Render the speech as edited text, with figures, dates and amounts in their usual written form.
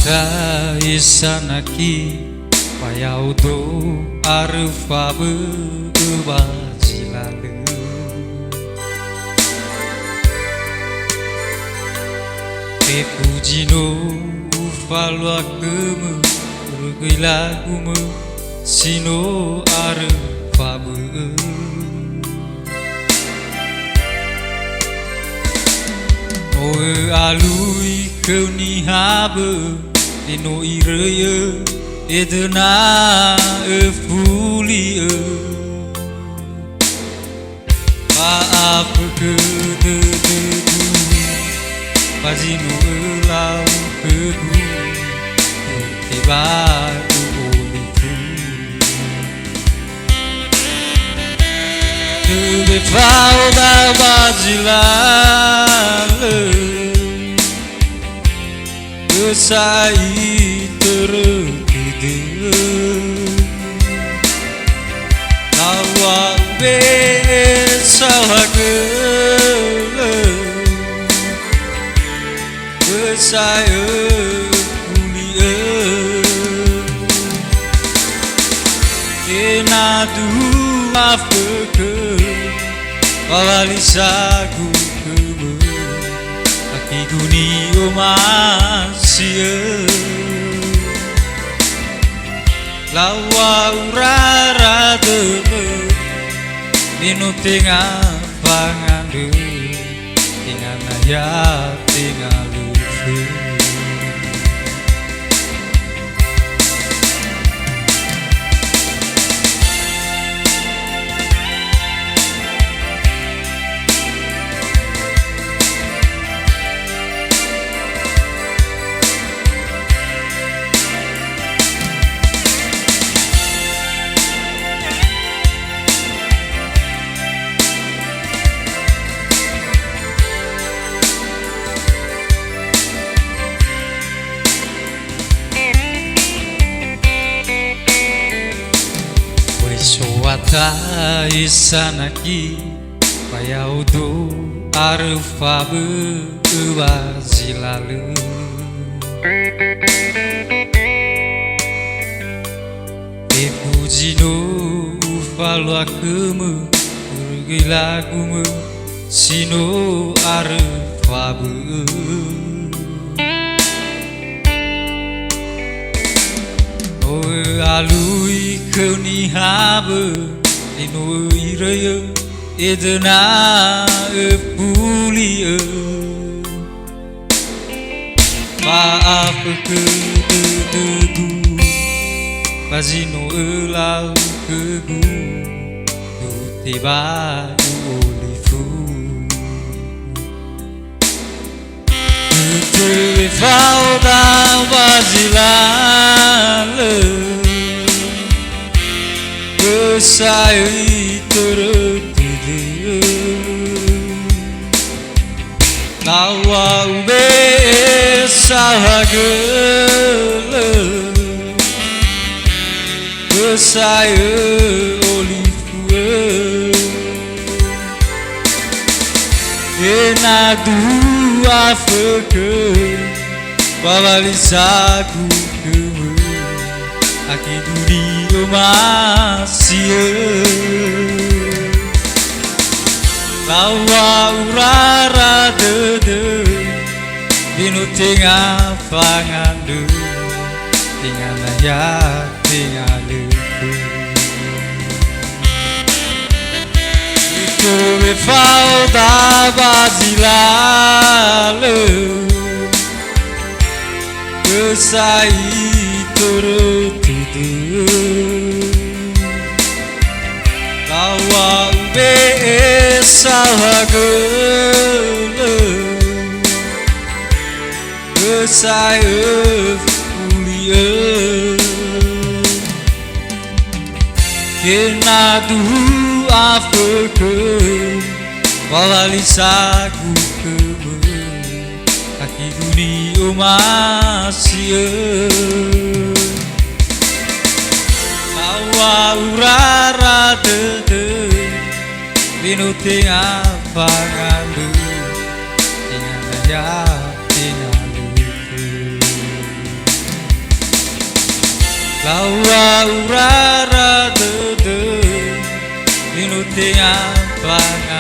Wata isanaki payaudo arufabu bajilalu Pepujino ufaluakemu rugilagumu sino arufabu Oe alui kau ni habe Eno ireye edena efuli Maaf ke de Pazino elau ke bu Tiba uliku Tebe fau da bajilale Kesai terkede Lawa besalake Kesai kulie Enadu afke Wawalisaku kebe Akiguni omasia Lawa urara debe Nino tengah pangandu Tengah naya tengah lufu Wata isanaki payaudo arufabu bajilalu Pepujino ufaluakemu rugilagumu sino arufabu Oe alui kau ni habe Eno ireye edena epuli Maaf ke dedu Pazino elau ke gu Tiba olifu Tebe fau da bajilale Kesai terkede Lawa ube sahagele Kesai olifue Enadu afeke Wawalisaku kebe Akiduri omasia Lawa urara dede Dino tengah pangandu Tengah naya tengah luku Tebe fau da bajilale Kesai terkede Lawa ube salagele Kesai kulie Enadu afeke Wawalisaku kebe Akiguni omasia Lawa urara dede Dino tengah pangandu Tengah naya tengah lufu Lawa urara dede Minuti apang